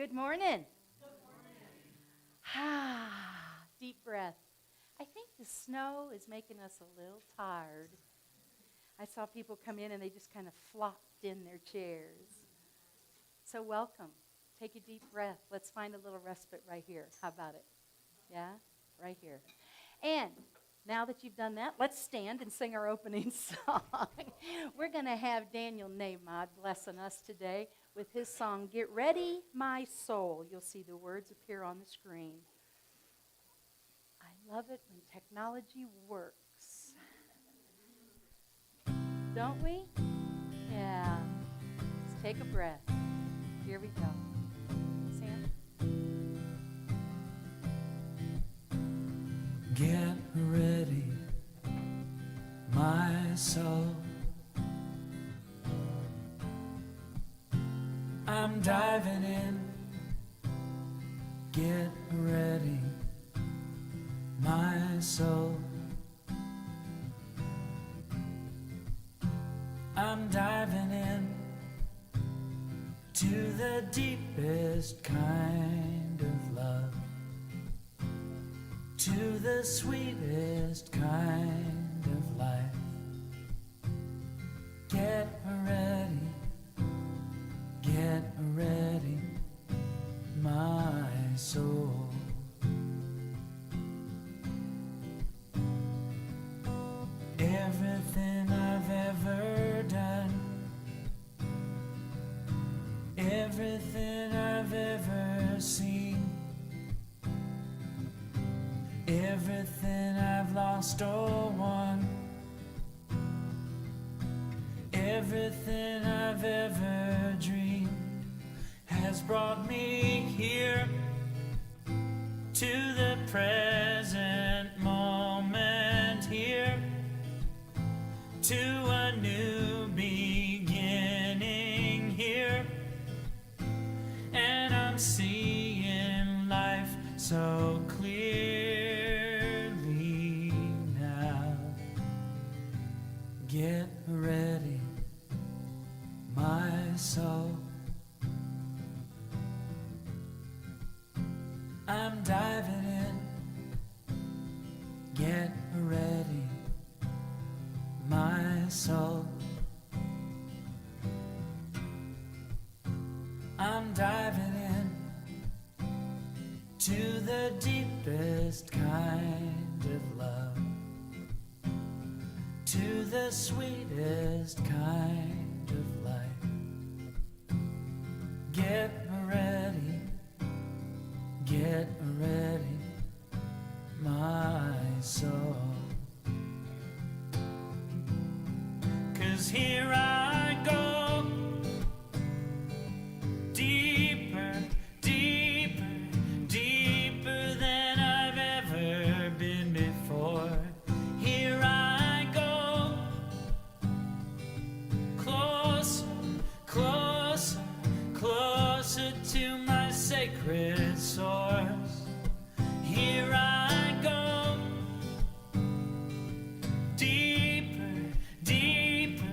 Good morning. Ah, deep breath. I think the snow is making us a little tired. I saw people come in and they just kind of flopped in their chairs. So welcome. Take a deep breath. Let's find a little respite right here. How about it? Yeah? Right here. And now that you've done that, let's stand and sing our opening song. We're going to have Daniel Nahmod blessing us today with his song, Get Ready, My Soul. You'll see the words appear on the screen. I love it when technology works. Don't we? Yeah. Let's take a breath. Here we go. Sam? Get ready, my soul. I'm diving in. Get ready, my soul. I'm diving in to the deepest kind of love, to the sweetest kind of life. Get ready, my soul. Everything I've ever done, everything I've ever seen, everything I've lost or won, everything I've ever dreamed has brought me here to the present moment, here to a new beginning here. And I'm seeing life so clearly now. Get ready, my soul. I'm diving in. Get ready, my soul. I'm diving in to the deepest kind of love, to the sweetest kind of life. Get ready, my soul. 'Cause here I go, deeper, deeper, deeper than I've ever been before. Here I go, closer, closer, closer to my sacred source. Here I go, deeper, deeper,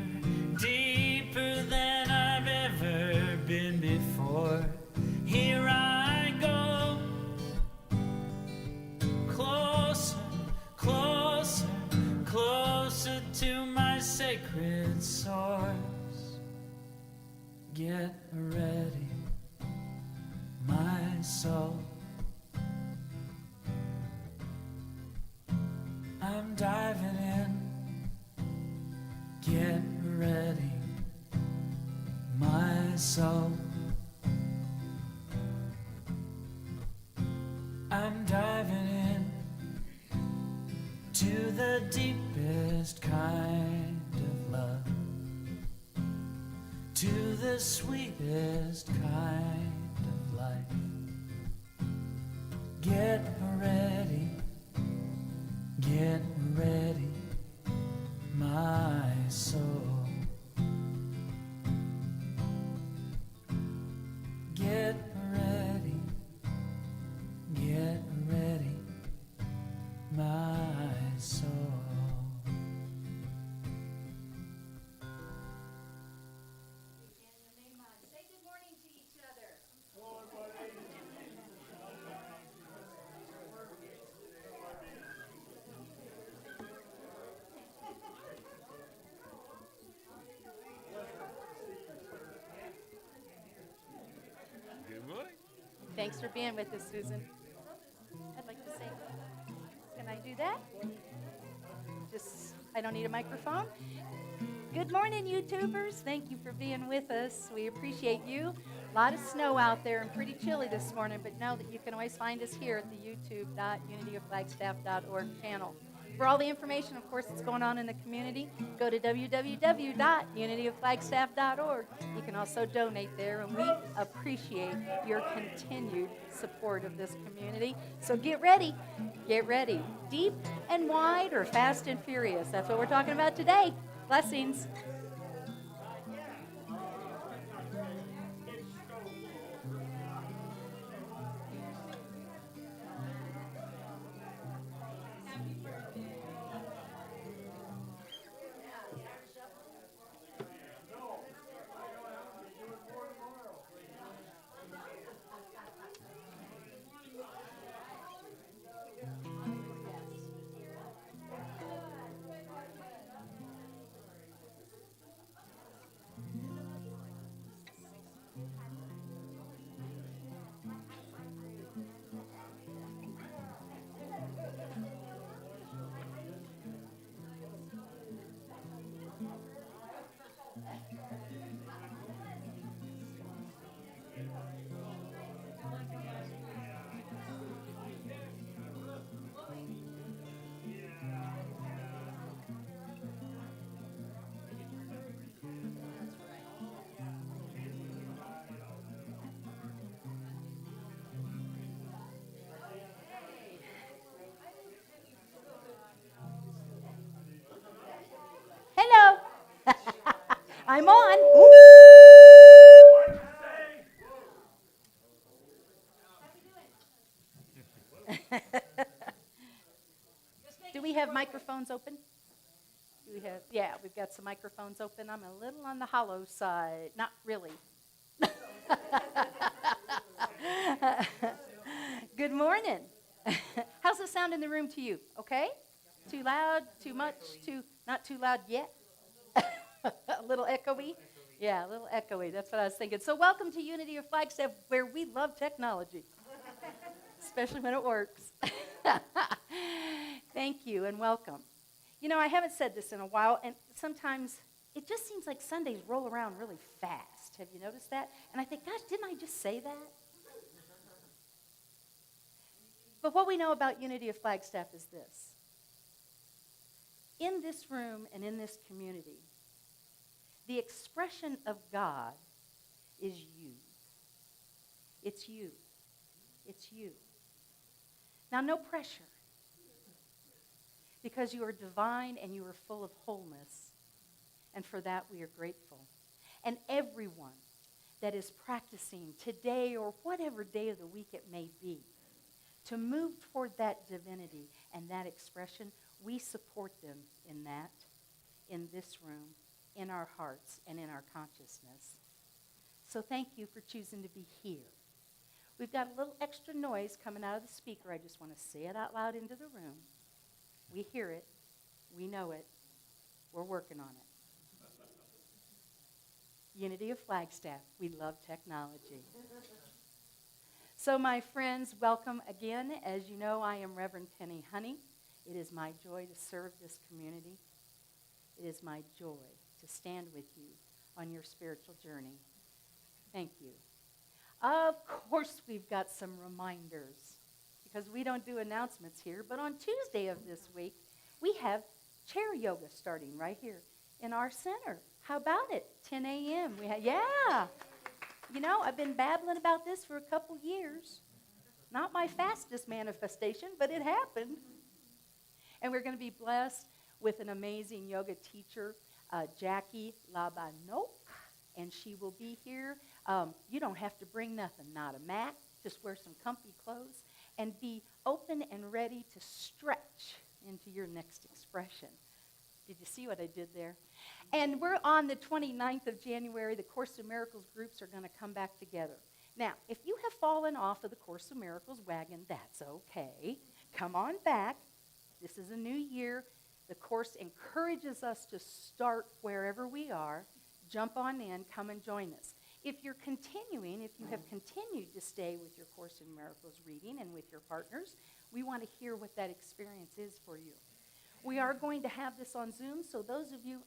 deeper than I've ever been before. Here I go, closer, closer, closer to my sacred source. Get ready, my soul. I'm diving in. Get ready, my soul. I'm diving in to the deepest kind of love, to the sweetest kind of life. Get ready, my soul. Get ready, my soul. Say good morning to each other. Good morning. Thanks for being with us, Susan. I'd like to say, can I do that? I don't need a microphone. Good morning, YouTubers. Thank you for being with us. We appreciate you. A lot of snow out there and pretty chilly this morning, but know that you can always find us here at the youtube.unityofflagstaff.org channel. For all the information, of course, that's going on in the community, go to www.unityofflagstaff.org. You can also donate there, and we appreciate your continued support of this community. So get ready. Get ready. Deep and wide or fast and furious? That's what we're talking about today. Blessings. Hello. I'm on. Do we have microphones open? Yeah, we've got some microphones open. I'm a little on the hollow side. Not really. Good morning. How's the sound in the room to you? Okay? Too loud? Too much? Not too loud yet? A little echoey? Yeah, a little echoey. That's what I was thinking. So welcome to Unity of Flagstaff, where we love technology, especially when it works. Thank you and welcome. You know, I haven't said this in a while, and sometimes it just seems like Sundays roll around really fast. Have you noticed that? And I think, gosh, didn't I just say that? But what we know about Unity of Flagstaff is this. In this room and in this community, the expression of God is you. It's you. It's you. Now, no pressure, because you are divine and you are full of wholeness, and for that we are grateful. And everyone that is practicing today or whatever day of the week it may be, to move toward that divinity and that expression, we support them in that, in this room, in our hearts, and in our consciousness. So thank you for choosing to be here. We've got a little extra noise coming out of the speaker. I just want to say it out loud into the room. We hear it. We know it. We're working on it. Unity of Flagstaff. We love technology. So my friends, welcome again. As you know, I am Reverend Penni Honey. It is my joy to serve this community. It is my joy to stand with you on your spiritual journey. Thank you. Of course, we've got some reminders because we don't do announcements here, but on Tuesday of this week, we have chair yoga starting right here in our center. How about it? 10 a.m. Yeah. You know, I've been babbling about this for a couple years. Not my fastest manifestation, but it happened. And we're going to be blessed with an amazing yoga teacher, Jackie Labonak, and she will be here. You don't have to bring nothing, not a mat. Just wear some comfy clothes and be open and ready to stretch into your next expression. Did you see what I did there? And we're on the 29th of January. The Course in Miracles groups are going to come back together. Now, if you have fallen off of the Course in Miracles wagon, that's okay. Come on back. This is a new year. The Course encourages us to start wherever we are. Jump on in. Come and join us. If you have continued to stay with your Course in Miracles reading and with your partners, we want to hear what that experience is for you. We are going to have this on Zoom, so those of you,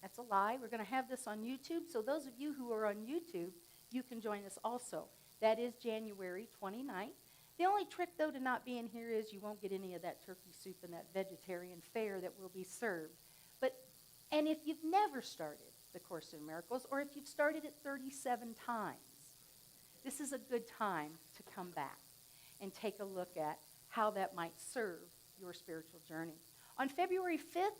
that's a lie, we're going to have this on YouTube, so those of you who are on YouTube, you can join us also. That is January 29th. The only trick, though, to not being here is you won't get any of that turkey soup and that vegetarian fare that will be served. And if you've never started the Course in Miracles, or if you've started it 37 times, this is a good time to come back and take a look at how that might serve your spiritual journey. On February 5th,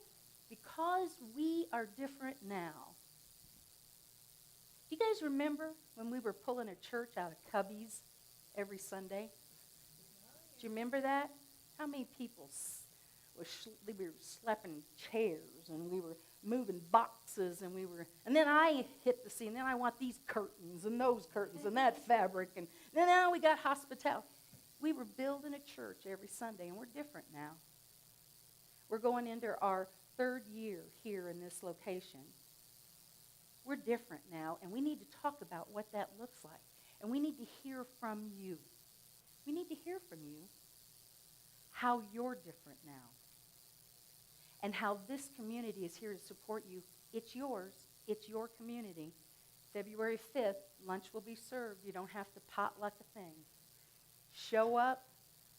because we are different now, do you guys remember when we were pulling a church out of cubbies every Sunday? Do you remember that? How many people we were slapping chairs, and we were moving boxes, and then I hit the scene. Then I want these curtains and those curtains and that fabric, and then now we got hospitality. We were building a church every Sunday, and we're different now. We're going into our 3rd year here in this location. We're different now, and we need to talk about what that looks like, and we need to hear from you. We need to hear from you how you're different now, and how this community is here to support you. It's yours. It's your community. February 5th, lunch will be served. You don't have to potluck a thing. Show up.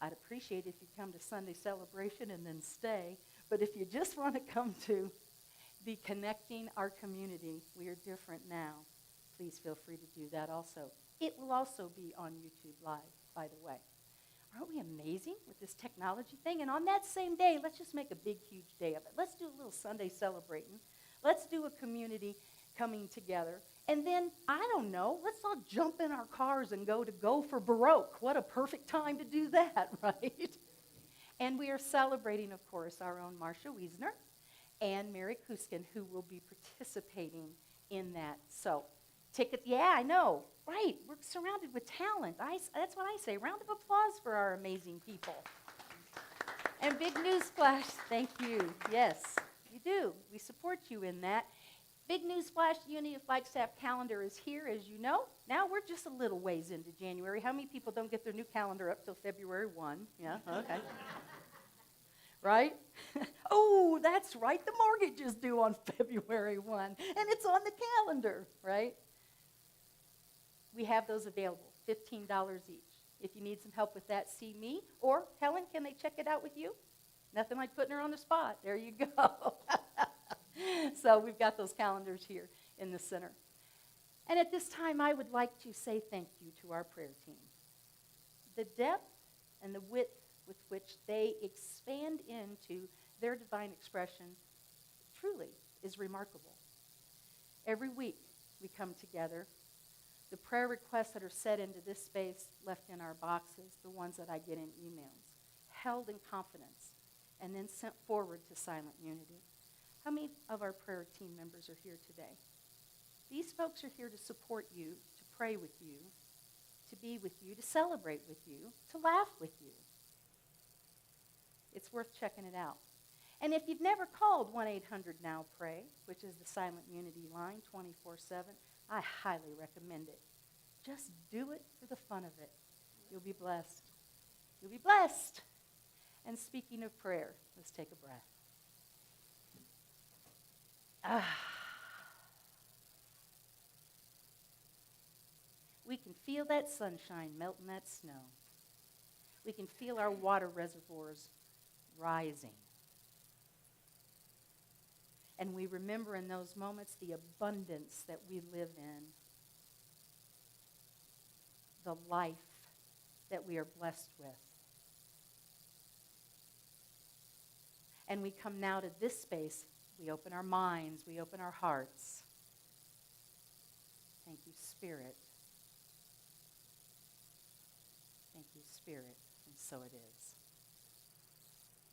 I'd appreciate it if you come to Sunday celebration and then stay. But if you just want to come to the Connecting Our Community, we are different now, please feel free to do that also. It will also be on YouTube Live, by the way. Aren't we amazing with this technology thing? And on that same day, let's just make a big, huge day of it. Let's do a little Sunday celebrating. Let's do a community coming together. And then, I don't know, let's all jump in our cars and go for Baroque. What a perfect time to do that, right? And we are celebrating, of course, our own Marcia Wiesner and Mary Kuskin, who will be participating in that. So, tickets, yeah, I know. Right, we're surrounded with talent. That's what I say. Round of applause for our amazing people. And big newsflash, thank you. Yes, you do. We support you in that. Big newsflash, the Unity of Flagstaff calendar is here, as you know. Now we're just a little ways into January. How many people don't get their new calendar up till February 1? Yeah, okay. Right? Oh, that's right. The mortgage is due on February 1, and it's on the calendar, right? We have those available, $15 each. If you need some help with that, see me. Or, Helen, can they check it out with you? Nothing like putting her on the spot. There you go. So we've got those calendars here in the center. And at this time, I would like to say thank you to our prayer team. The depth and the width with which they expand into their divine expression truly is remarkable. Every week we come together. The prayer requests that are set into this space, left in our boxes, the ones that I get in emails, held in confidence, and then sent forward to Silent Unity. How many of our prayer team members are here today? These folks are here to support you, to pray with you, to be with you, to celebrate with you, to laugh with you. It's worth checking it out. And if you've never called 1-800-NOW-PRAY, which is the Silent Unity line 24/7, I highly recommend it. Just do it for the fun of it. You'll be blessed. You'll be blessed. And speaking of prayer, let's take a breath. We can feel that sunshine melting that snow. We can feel our water reservoirs rising. And we remember in those moments the abundance that we live in, the life that we are blessed with. And we come now to this space. We open our minds. We open our hearts. Thank you, Spirit. Thank you, Spirit. And so it is.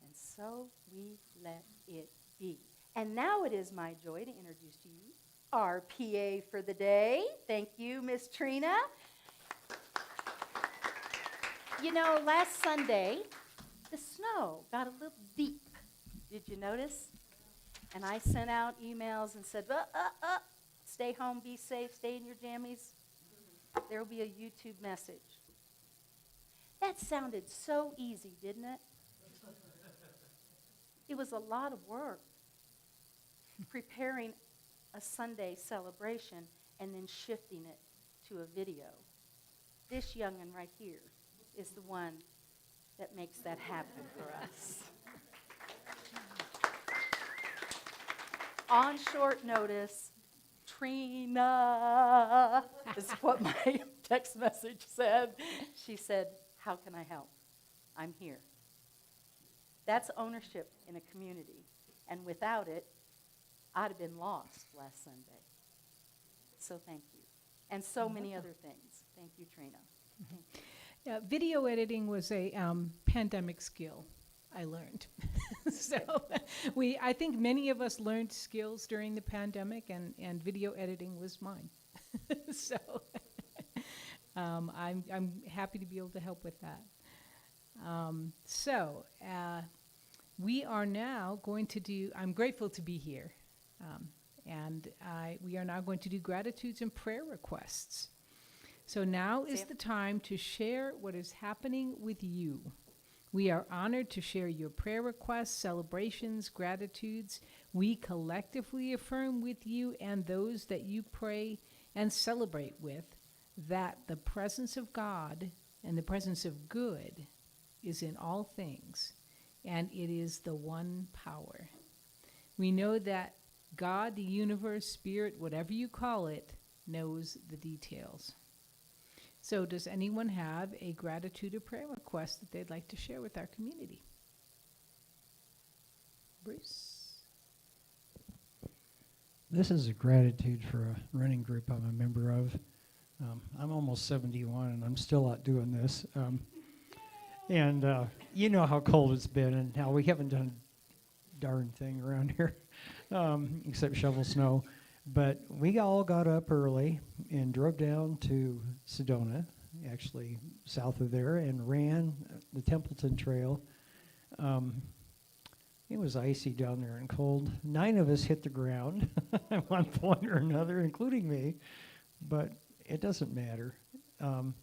And so we let it be. And now it is my joy to introduce to you our PA for the day. Thank you, Miss Trina. You know, last Sunday, the snow got a little deep. Did you notice? And I sent out emails and said, stay home, be safe, stay in your jammies. There will be a YouTube message. That sounded so easy, didn't it? It was a lot of work preparing a Sunday celebration and then shifting it to a video. This young'un right here is the one that makes that happen for us. On short notice, Trina is what my text message said. She said, "How can I help? I'm here." That's ownership in a community. And without it, I'd have been lost last Sunday. So thank you. And so many other things. Thank you, Trina. Yeah, video editing was a pandemic skill I learned. So I think many of us learned skills during the pandemic, and video editing was mine. So I'm happy to be able to help with that. We are now going to do, I'm grateful to be here, we are now going to do gratitudes and prayer requests. So now is the time to share what is happening with you. We are honored to share your prayer requests, celebrations, gratitudes. We collectively affirm with you and those that you pray and celebrate with that the presence of God and the presence of good is in all things, and it is the one power. We know that God, the universe, spirit, whatever you call it, knows the details. So does anyone have a gratitude or prayer request that they'd like to share with our community? Bruce? This is a gratitude for a running group I'm a member of. I'm almost 71 and I'm still out doing this. You know how cold it's been and how we haven't done a darn thing around here except shovel snow. But we all got up early and drove down to Sedona, actually south of there, and ran the Templeton Trail. It was icy down there and cold. 9 of us hit the ground at one point or another, including me, but it doesn't matter.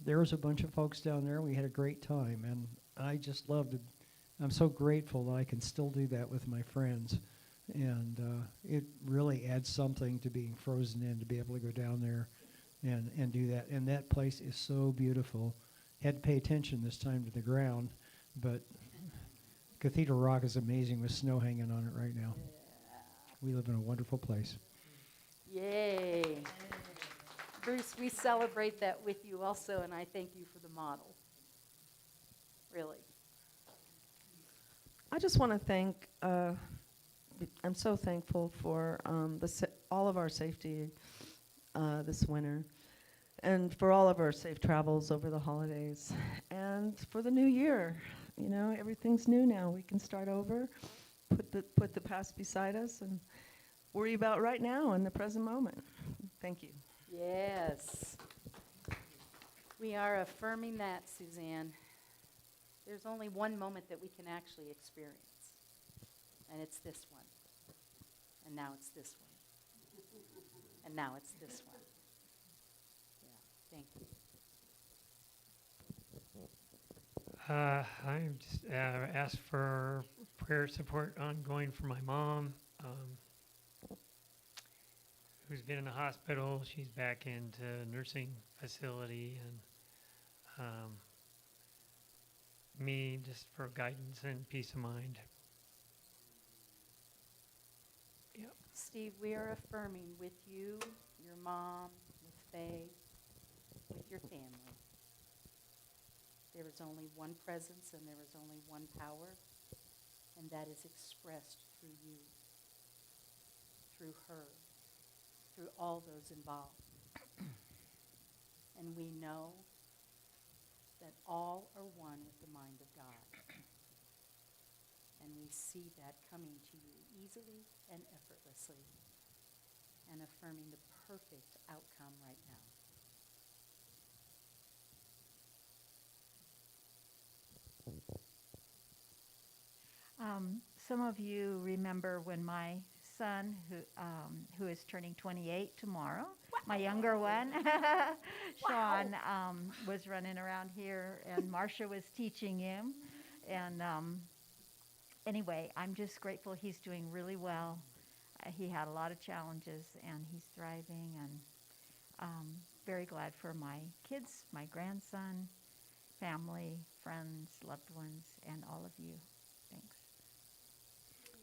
There was a bunch of folks down there. We had a great time, and I just loved it. I'm so grateful that I can still do that with my friends. And it really adds something to being frozen in, to be able to go down there and do that. And that place is so beautiful. Had to pay attention this time to the ground, but Cathedral Rock is amazing with snow hanging on it right now. We live in a wonderful place. Yay. Bruce, we celebrate that with you also, and I thank you for the model. Really. I just want to thank, I'm so thankful for all of our safety this winter, and for all of our safe travels over the holidays, and for the new year. You know, everything's new now. We can start over, put the past beside us, and worry about right now in the present moment. Thank you. Yes. We are affirming that, Suzanne. There's only one moment that we can actually experience, and it's this one. And now it's this one. And now it's this one. Yeah, thank you. I just asked for prayer support ongoing for my mom, who's been in the hospital. She's back into nursing facility, and me just for guidance and peace of mind. Yep. Steve, we are affirming with you, your mom, with Faye, with your family. There is only one presence and there is only one power, and that is expressed through you, through her, through all those involved. And we know that all are one with the mind of God. And we see that coming to you easily and effortlessly, and affirming the perfect outcome right now. Some of you remember when my grandson who is turning 28 tomorrow. My younger one, Sean, was running around here, and Marcia was teaching him. And anyway, I'm just grateful he's doing really well. He had a lot of challenges, and he's thriving. And very glad for my kids, my grandson, family, friends, loved ones, and all of you. Thanks.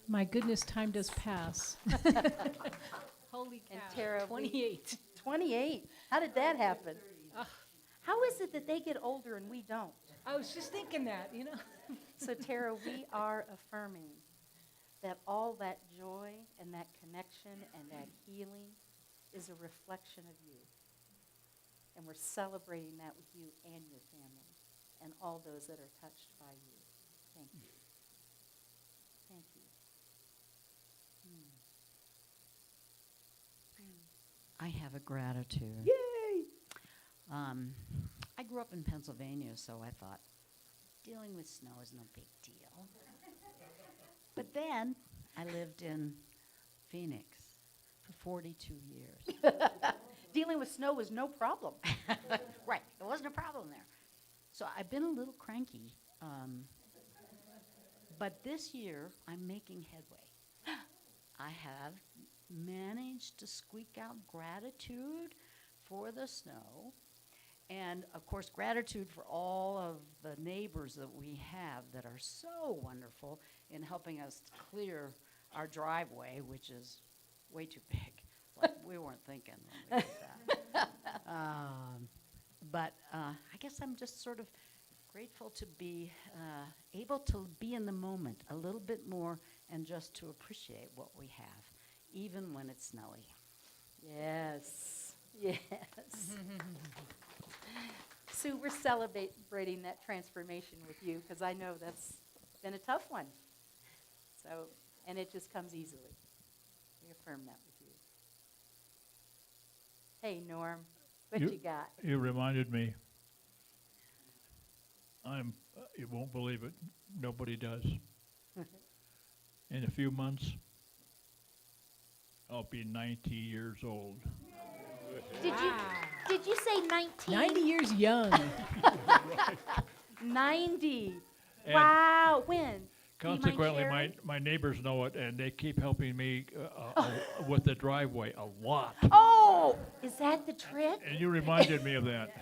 My goodness, time does pass. Holy cow. And Tara, 28. 28. How did that happen? How is it that they get older and we don't? I was just thinking that, you know. So, Tara, we are affirming that all that joy and that connection and that healing is a reflection of you. And we're celebrating that with you and your family and all those that are touched by you. Thank you. Thank you. I have a gratitude. Yay! I grew up in Pennsylvania, so I thought dealing with snow is no big deal. But then I lived in Phoenix for 42 years. Dealing with snow was no problem. Right, it wasn't a problem there. So I've been a little cranky. But this year, I'm making headway. I have managed to squeak out gratitude for the snow. And, of course, gratitude for all of the neighbors that we have that are so wonderful in helping us clear our driveway, which is way too big. Like we weren't thinking when we did that. But I guess I'm just sort of grateful to be able to be in the moment a little bit more and just to appreciate what we have, even when it's snowy. Yes. Yes. Sue, we're celebrating that transformation with you because I know that's been a tough one. So, and it just comes easily. We affirm that with you. Hey, Norm, what you got? You reminded me. You won't believe it. Nobody does. In a few months, I'll be 90 years old. Did you say 19? 90 years young. 90. And Wow. When? consequently, my neighbors know it, and they keep helping me with the driveway a lot. Oh, is that the trick? And you reminded me of that.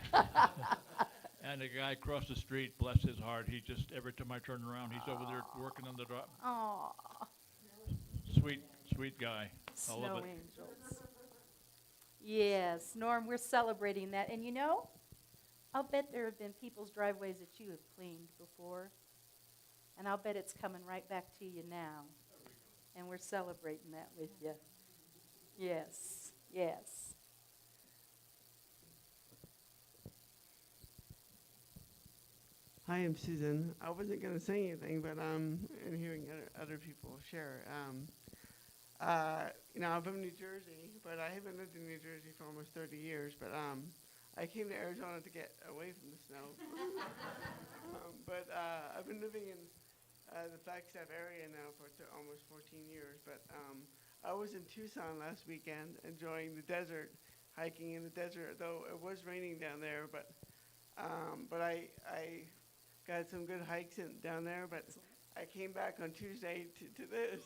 And the guy across the street, bless his heart, he just, every time I turn around, he's over there working on the drive. Oh, Sweet, sweet guy. I love snow it. angels. Yes, Norm, we're celebrating that. And you know, I'll bet there have been people's driveways that you have cleaned before. And I'll bet it's coming right back to you now. And we're celebrating that with you. Yes, yes. Hi, I'm Susan. I wasn't going to say anything, but in hearing other people share, I'm from New Jersey, but I haven't lived in New Jersey for almost 30 years. But I came to Arizona to get away from the snow. But I've been living in the Flagstaff area now for almost 14 years. But I was in Tucson last weekend enjoying the desert, hiking in the desert, though it was raining down there. But I got some good hikes down there, but I came back on Tuesday to this.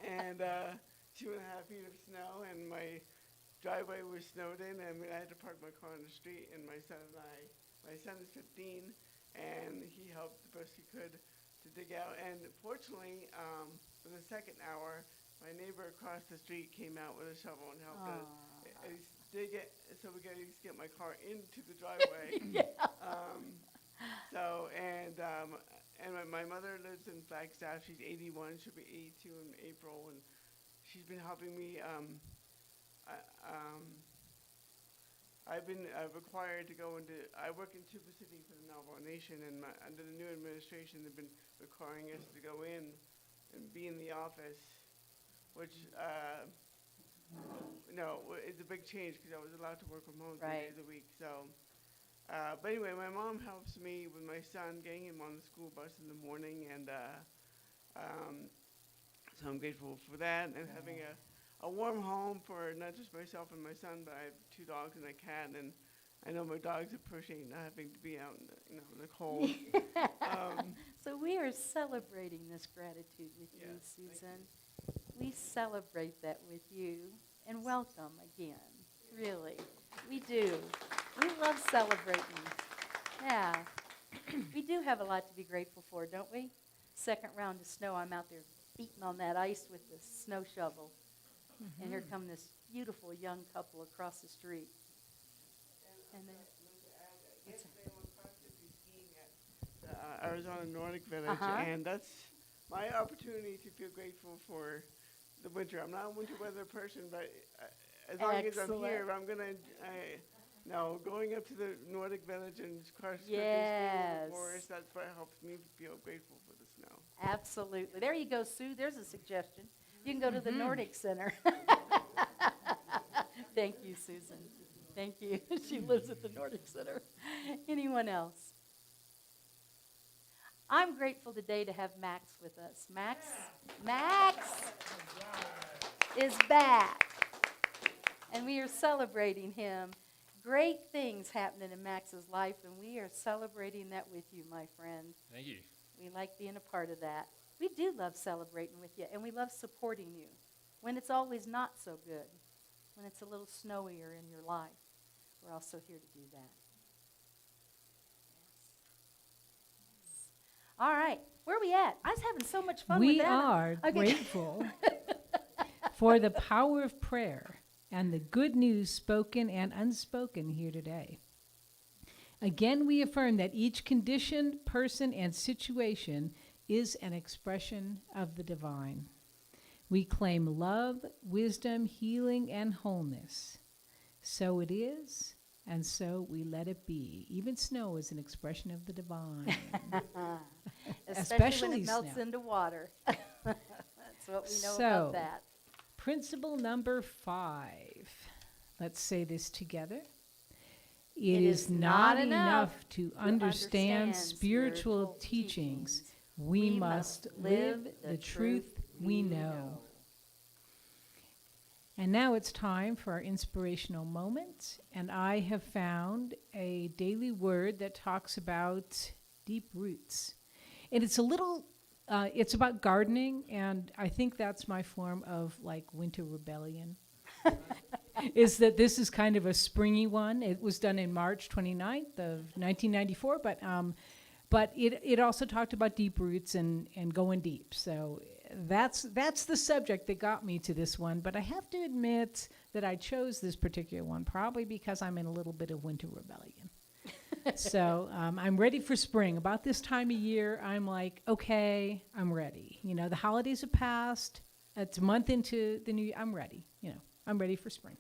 And 2.5 feet of snow, and my driveway was snowed in. I mean, I had to park my car on the street, and my son is 15, and he helped the best he could to dig out. And fortunately, for the second hour, my neighbor across the street came out with a shovel and helped us dig it, so we could at least get my car into the driveway. And my mother lives in Flagstaff. She's 81. She'll be 82 in April, and she's been helping me. I've been required to go into. I work in Tuba City for the Navajo Nation, and under the new administration, they've been requiring us to go in and be in the office, which. It's a big change because I was allowed to work from home 3 days a week. So, but anyway, my mom helps me with my son, getting him on the school bus in the morning, and so So I'm grateful for that and having a warm home for not just myself and my son, but I have 2 dogs and a cat, and I know my dogs appreciate not having to be out in the cold. So we are celebrating this gratitude with you, Yes, thank Susan. We celebrate that with you, and welcome again, really. We do. We love celebrating. Yeah. We do have a lot to be grateful for, don't we? Second round of snow, I'm out there beating on that ice with the snow shovel. And here come this beautiful young couple across the street. And they, Yesterday I went cross-country skiing at Arizona Nordic Village, and that's my opportunity to feel grateful for the winter. I'm not a winter weather person, but as long as I'm here, I'm gonna. No, going up to the Nordic Village and cross-country skiing in the forest, that's what helps me feel grateful for the snow. absolutely. There you go, Sue. There's a suggestion. You can go to the Nordic Center. Thank you, Susan. Thank you. She lives at the Nordic Center. Anyone else? I'm grateful today to have Max with us. Max is back. And we are celebrating him. Great things happening in Max's life, and we are celebrating that with you, my friend. Thank you. We like being a part of that. We do love celebrating with you, and we love supporting you when it's always not so good, when it's a little snowier in your life. We're also here to do that. Yes. All right. Where are we at? I was having so much fun with We that. are Okay. grateful for the power of prayer and the good news spoken and unspoken here today. Again, we affirm that each condition, person, and situation is an expression of the divine. We claim love, wisdom, healing, and wholeness. So it is, and so we let it be. Even snow is an expression of the divine. Especially when it melts snow. into water. That's what we know So, about that. Principle number 5. Let's say this together. It is not enough to understand spiritual teachings. We must live the truth we know. And now it's time for our inspirational moment. And I have found a daily word that talks about deep roots. And it's a little, it's about gardening, and I think that's my form of like winter rebellion. Is that this is kind of a springy one. It was done in March 29th of 1994, but it also talked about deep roots and going deep. So that's the subject that got me to this one. But I have to admit that I chose this particular one probably because I'm in a little bit of winter rebellion. So I'm ready for spring. About this time of year, I'm like, okay, I'm ready. You know, the holidays have passed. It's a month into the new year. I'm ready. You know, I'm ready for spring.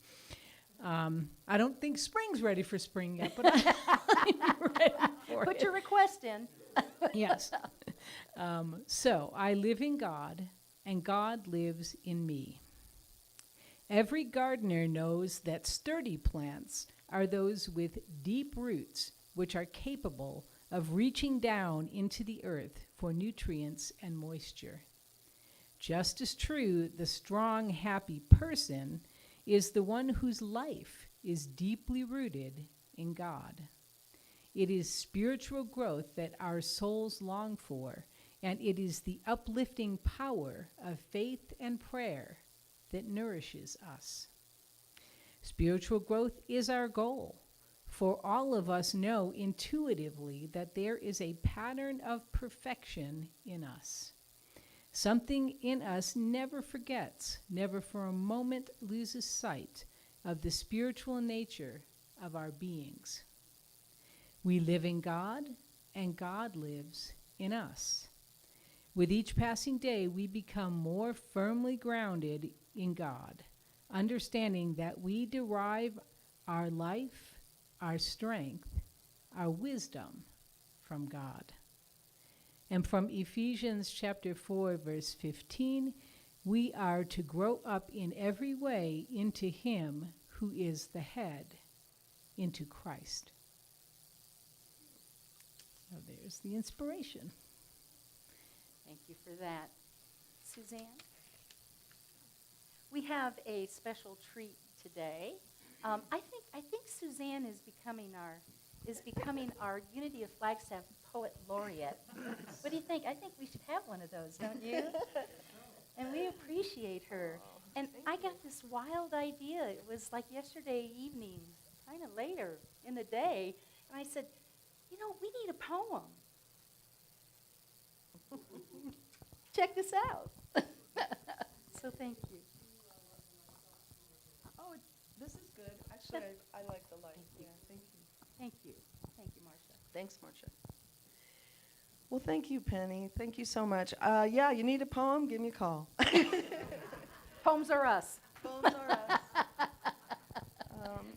I don't think spring's ready for spring yet, but I'm ready for Put it. your request in. Yes. So I live in God, and God lives in me. Every gardener knows that sturdy plants are those with deep roots, which are capable of reaching down into the earth for nutrients and moisture. Just as true, the strong, happy person is the one whose life is deeply rooted in God. It is spiritual growth that our souls long for, and it is the uplifting power of faith and prayer that nourishes us. Spiritual growth is our goal, for all of us know intuitively that there is a pattern of perfection in us. Something in us never forgets, never for a moment loses sight of the spiritual nature of our beings. We live in God, and God lives in us. With each passing day, we become more firmly grounded in God, understanding that we derive our life, our strength, our wisdom from God. And from Ephesians chapter 4, verse 15, we are to grow up in every way into Him who is the head, into Christ. So there's the inspiration. Thank you for that. Suzanne? We have a special treat today. I think Suzanne is becoming our Unity of Flagstaff Poet Laureate. What do you think? I think we should have one of those, don't you? And we appreciate her. And I got this wild idea. It was like yesterday evening, kind of later in the day, and I said, you know, we need a poem. Check this out. So thank you. Oh, this is good. Actually, I like the light. Yeah, thank you. Thank you. Thank you, Marcia. Thanks, Marcia. Well, thank you, Penny. Thank you so much. Yeah, you need a poem? Give me a call. Poems are us. Poems are us.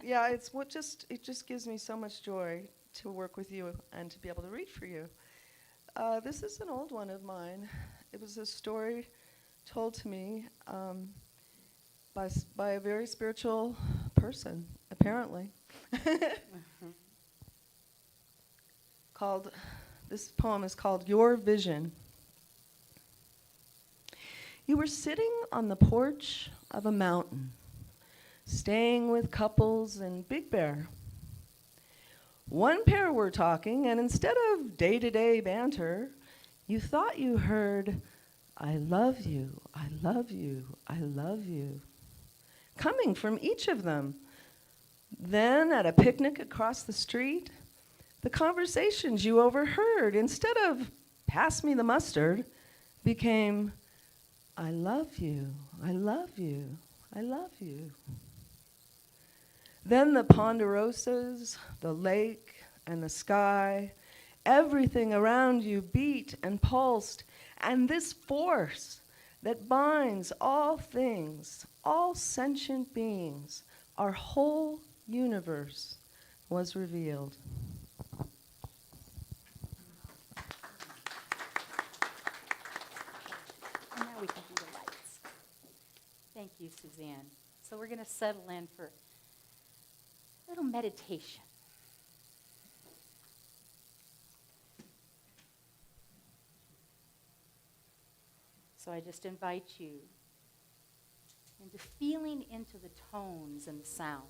Yeah, it just gives me so much joy to work with you and to be able to read for you. This is an old one of mine. It was a story told to me by a very spiritual person, apparently. This poem is called Your Vision. You were sitting on the porch of a mountain, staying with couples and Big Bear. One pair were talking, and instead of day-to-day banter, you thought you heard, I love you, I love you, I love you, coming from each of them. Then, at a picnic across the street, the conversations you overheard, instead of pass me the mustard, became, I love you, I love you, I love you. Then the ponderosas, the lake, and the sky, everything around you beat and pulsed, and this force that binds all things, all sentient beings, our whole universe was revealed. And now we can do the lights. Thank you, Suzanne. So we're going to settle in for a little meditation. So I just invite you into feeling into the tones and the sounds.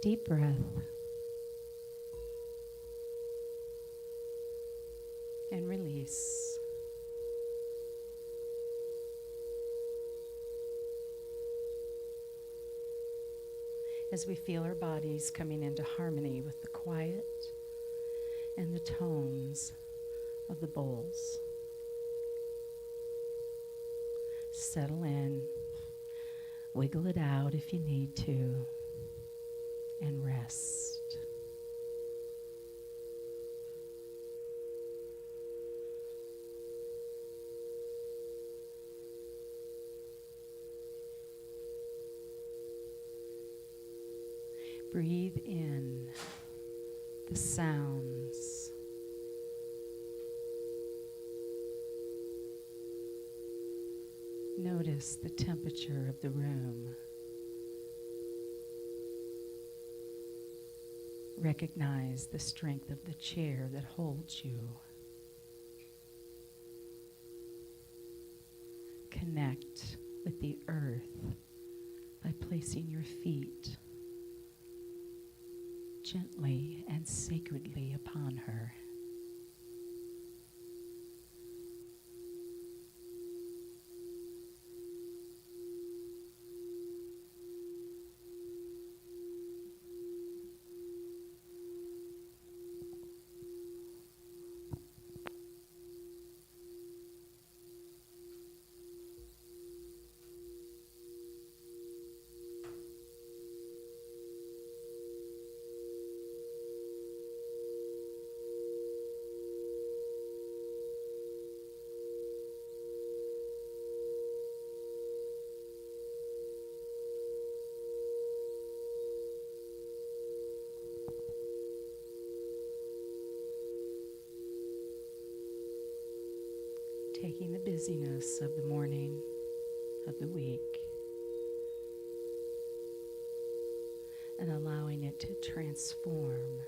Deep breath. And release. As we feel our bodies coming into harmony with the quiet and the tones of the bowls. Settle in. Wiggle it out if you need to. And rest. Breathe in the sounds. Notice the temperature of the room. Recognize the strength of the chair that holds you. Connect with the earth by placing your feet gently and sacredly upon her. Taking the busyness of the morning, of the week, and allowing it to transform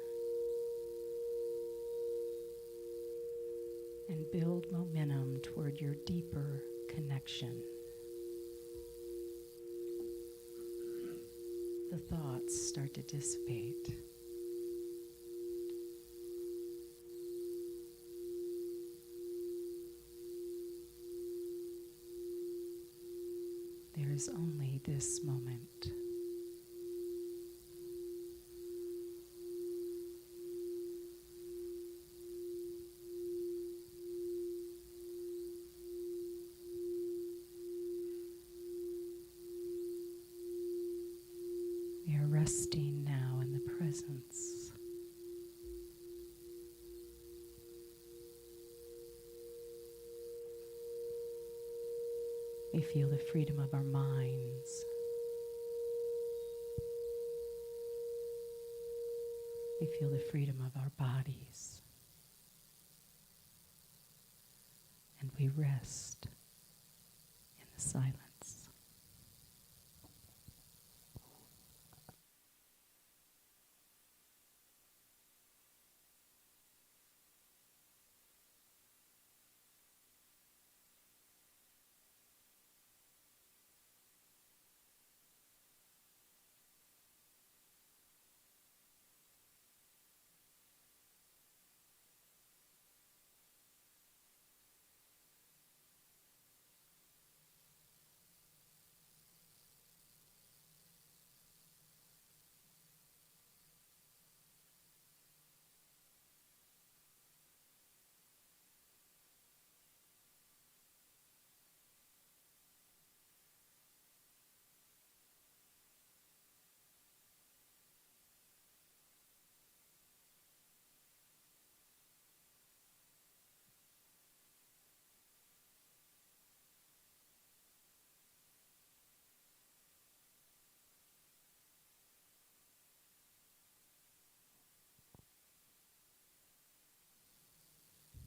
and build momentum toward your deeper connection. The thoughts start to dissipate. There is only this moment. We are resting now in the presence. We feel the freedom of our minds. We feel the freedom of our bodies. And we rest in the silence.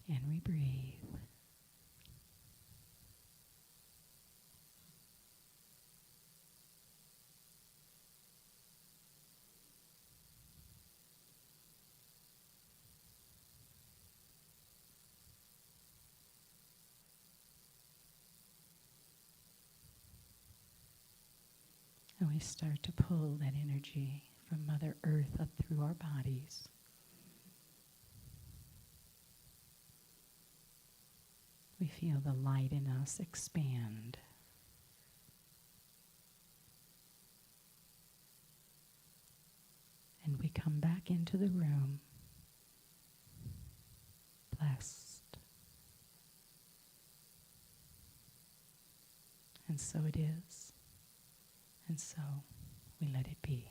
And we breathe. And we start to pull that energy from Mother Earth up through our bodies. We feel the light in us expand. And we come back into the room, blessed. And so it is. And so we let it be.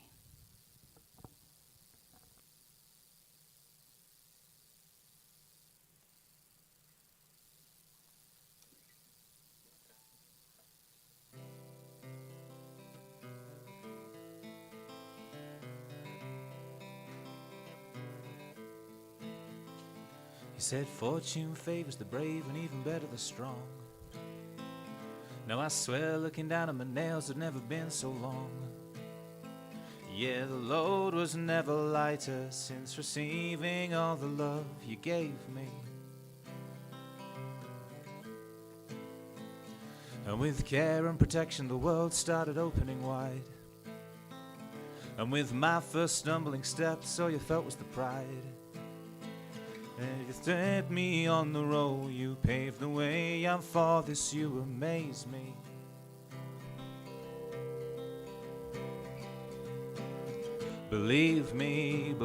He said fortune favors the brave and even better the strong. Now I swear looking down at my nails had never been so long. Yeah, the load was never lighter since receiving all the love you gave me. And with care and protection the world started opening wide. And with my first stumbling steps all you felt was the pride. And you set me on the road, you paved the way, and for this you amaze me. Believe me,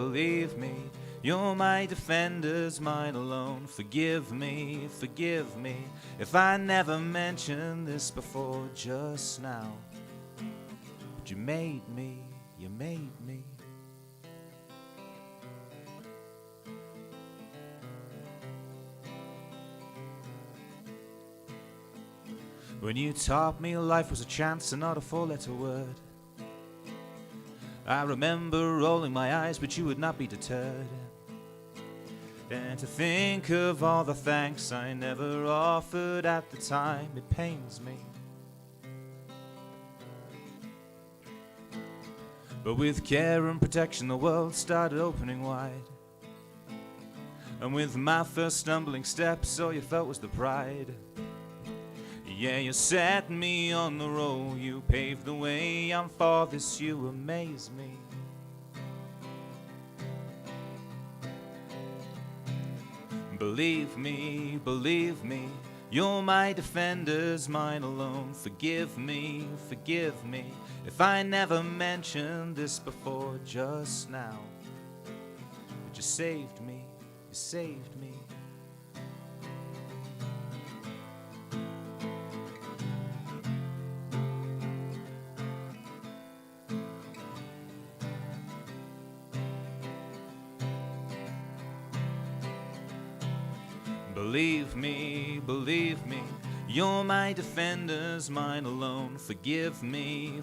you're my defenders, mine alone. Forgive me, if I never mentioned this before just now. But you made me. When you taught me life was a chance and not a four-letter word, I remember rolling my eyes, but you would not be deterred. And to think of all the thanks I never offered at the time, it pains me. But with care and protection, the world started opening wide. And with my first stumbling steps, all you felt was the pride. Yeah, you set me on the road, you paved the way, I'm for this, you amaze me. Believe me, you're my defenders, mine alone. Forgive me, if I never mentioned this before just now. But you saved me, you saved me. Believe me, you're my defenders, mine alone. Forgive me,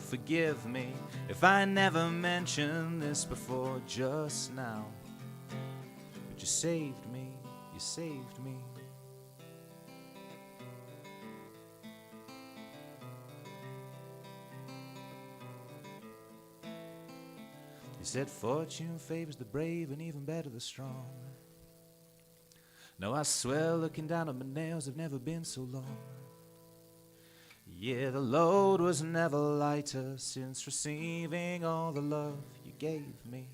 if I never mentioned this before just now. But you saved me, you saved me. You said fortune favors the brave and even better the strong. Now I swear looking down at my nails have never been so long. Yeah, the load was never lighter since receiving all the love you gave me.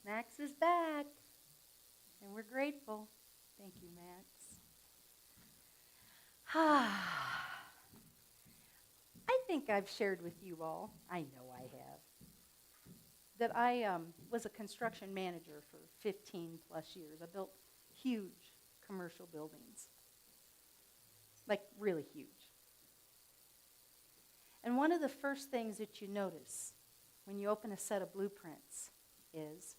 Max is back, and we're grateful. Thank you, Max. I think I've shared with you all, I know I have, that I was a construction manager for 15 plus years. I built huge commercial buildings, like really huge. And one of the first things that you notice when you open a set of blueprints is,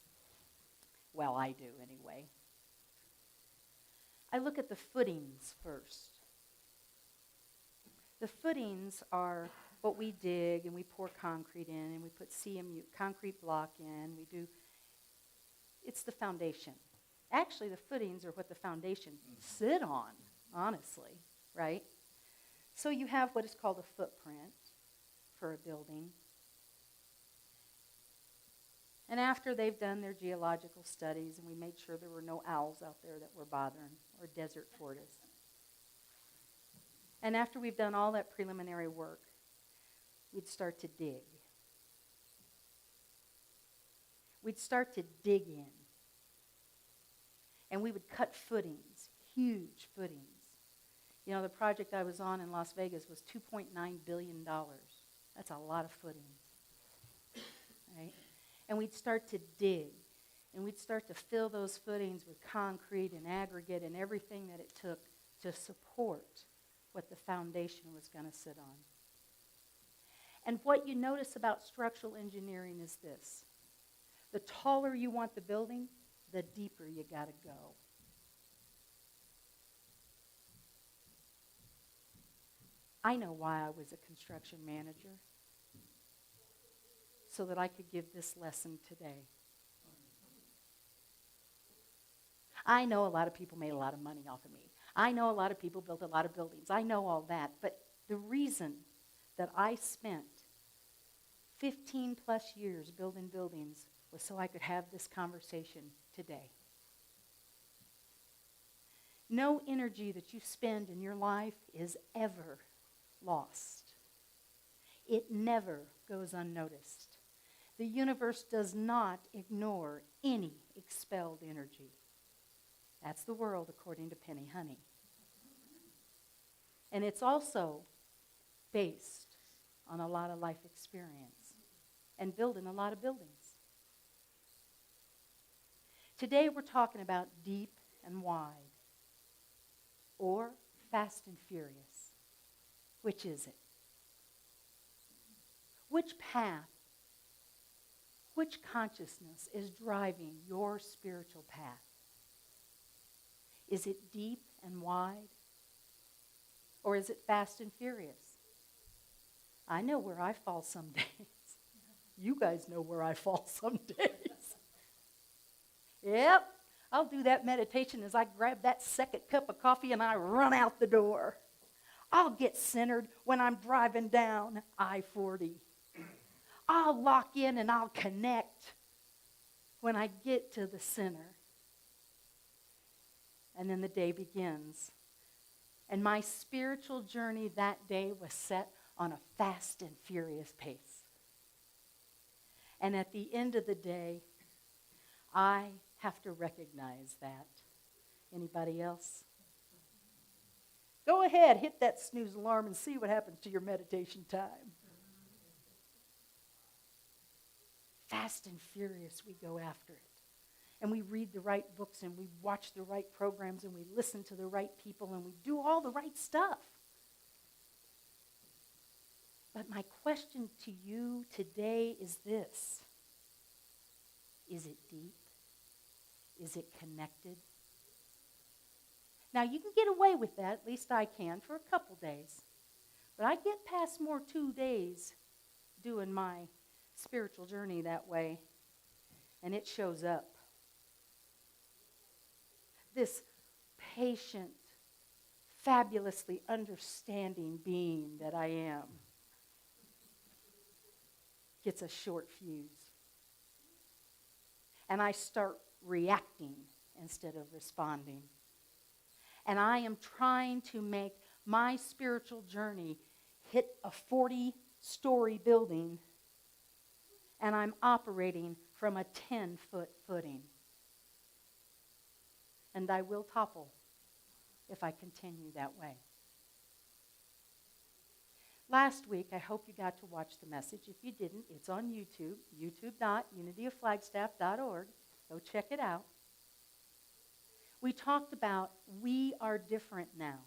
well, I do anyway, I look at the footings first. The footings are what we dig, and we pour concrete in, and we put CMU, concrete block in. It's the foundation. Actually, the footings are what the foundation sit on, honestly, right? So you have what is called a footprint for a building. And after they've done their geological studies, and we made sure there were no owls out there that were bothering, or desert tortoise. And after we've done all that preliminary work, we'd start to dig. We'd start to dig in. And we would cut footings, huge footings. You know, the project I was on in Las Vegas was $2.9 billion. That's a lot of footings, right? And we'd start to dig, and we'd start to fill those footings with concrete and aggregate and everything that it took to support what the foundation was going to sit on. And what you notice about structural engineering is this. The taller you want the building, the deeper you got to go. I know why I was a construction manager, so that I could give this lesson today. I know a lot of people made a lot of money off of me. I know a lot of people built a lot of buildings. I know all that. But the reason that I spent 15 plus years building buildings was so I could have this conversation today. No energy that you spend in your life is ever lost. It never goes unnoticed. The universe does not ignore any expelled energy. That's the world according to Penni Honey. And it's also based on a lot of life experience and building a lot of buildings. Today we're talking about deep and wide, or fast and furious. Which is it? Which path, which consciousness is driving your spiritual path? Is it deep and wide? Or is it fast and furious? I know where I fall some days. You guys know where I fall some days. Yep, I'll do that meditation as I grab that second cup of coffee and I run out the door. I'll get centered when I'm driving down I-40. I'll lock in and I'll connect when I get to the center. And then the day begins. And my spiritual journey that day was set on a fast and furious pace. And at the end of the day, I have to recognize that. Anybody else? Go ahead, hit that snooze alarm and see what happens to your meditation time. Fast and furious, we go after it. And we read the right books, and we watch the right programs, and we listen to the right people, and we do all the right stuff. But my question to you today is this. Is it deep? Is it connected? Now, you can get away with that, at least I can, for a couple days. But I get past more 2 days doing my spiritual journey that way, and it shows up. This patient, fabulously understanding being that I am gets a short fuse. And I start reacting instead of responding. And I am trying to make my spiritual journey hit a 40-story building, and I'm operating from a 10-foot footing. And I will topple if I continue that way. Last week, I hope you got to watch the message. If you didn't, it's on YouTube, youtube.unityofflagstaff.org. Go check it out. We talked about we are different now.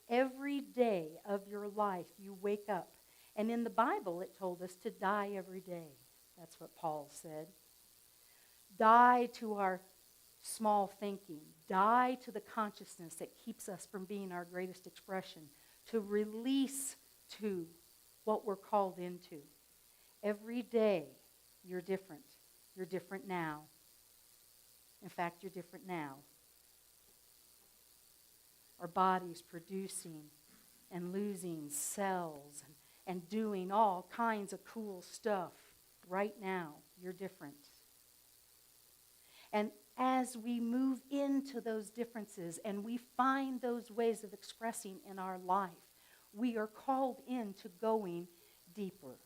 Every day of your life, you wake up. And in the Bible, it told us to die every day. That's what Paul said. Die to our small thinking. Die to the consciousness that keeps us from being our greatest expression. To release to what we're called into. Every day, you're different. You're different now. In fact, you're different now. Our body's producing and losing cells and doing all kinds of cool stuff. Right now, you're different. And as we move into those differences and we find those ways of expressing in our life, we are called into going deeper.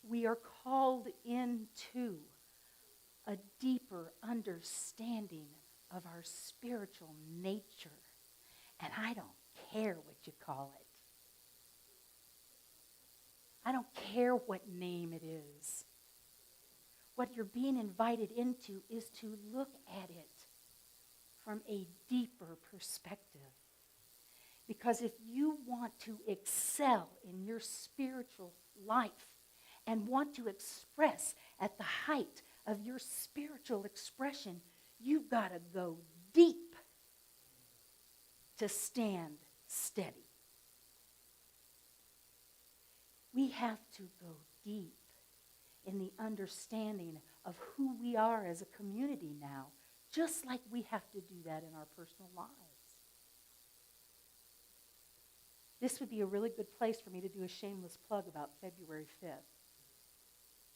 We are called into a deeper understanding of our spiritual nature. And I don't care what you call it. I don't care what name it is. What you're being invited into is to look at it from a deeper perspective. Because if you want to excel in your spiritual life and want to express at the height of your spiritual expression, you've got to go deep to stand steady. We have to go deep in the understanding of who we are as a community now, just like we have to do that in our personal lives. This would be a really good place for me to do a shameless plug about February 5th.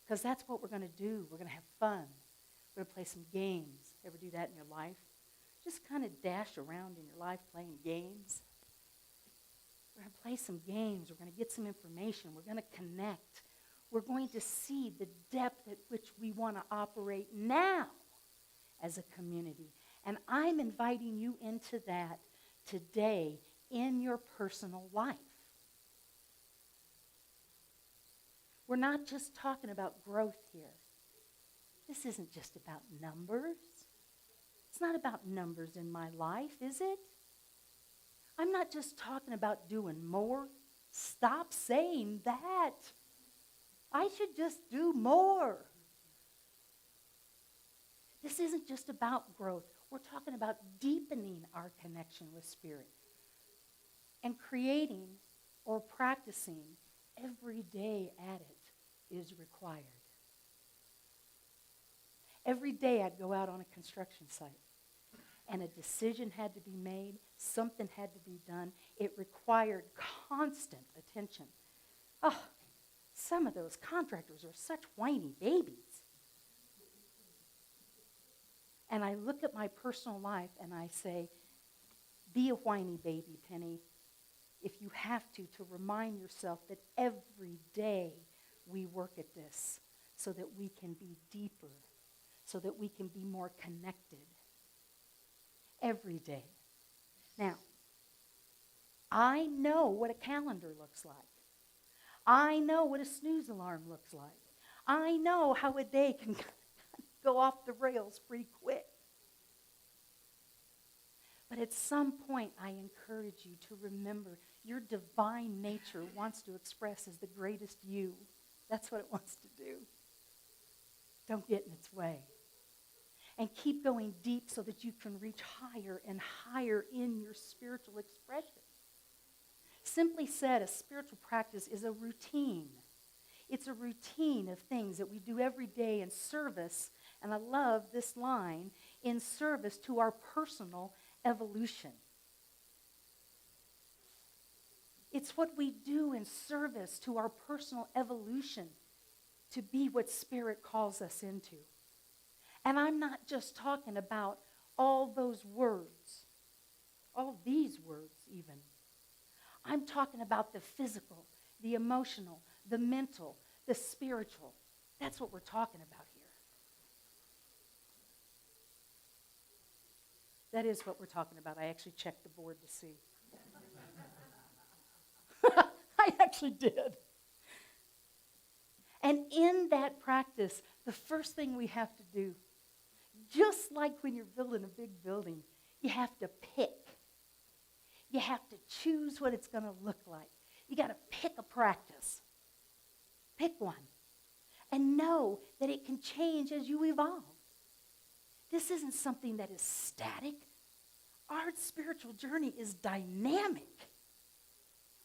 Because that's what we're going to do. We're going to have fun. We're going to play some games. Ever do that in your life? Just kind of dash around in your life playing games. We're going to play some games. We're going to get some information. We're going to connect. We're going to see the depth at which we want to operate now as a community. And I'm inviting you into that today in your personal life. We're not just talking about growth here. This isn't just about numbers. It's not about numbers in my life, is it? I'm not just talking about doing more. Stop saying that. I should just do more. This isn't just about growth. We're talking about deepening our connection with Spirit and creating or practicing every day at it is required. Every day I'd go out on a construction site and a decision had to be made, something had to be done. It required constant attention. Oh, some of those contractors are such whiny babies. And I look at my personal life and I say, be a whiny baby, Penni, if you have to remind yourself that every day we work at this so that we can be deeper, so that we can be more connected. Every day. Now, I know what a calendar looks like. I know what a snooze alarm looks like. I know how a day can go off the rails pretty quick. But at some point, I encourage you to remember your divine nature wants to express as the greatest you. That's what it wants to do. Don't get in its way. And keep going deep so that you can reach higher and higher in your spiritual expression. Simply said, a spiritual practice is a routine. It's a routine of things that we do every day in service, and I love this line, in service to our personal evolution. It's what we do in service to our personal evolution to be what Spirit calls us into. And I'm not just talking about all those words, all these words even. I'm talking about the physical, the emotional, the mental, the spiritual. That's what we're talking about here. That is what we're talking about. I actually checked the board to see. I actually did. And in that practice, the first thing we have to do, just like when you're building a big building, you have to pick. You have to choose what it's going to look like. You got to pick a practice. Pick one. And know that it can change as you evolve. This isn't something that is static. Our spiritual journey is dynamic.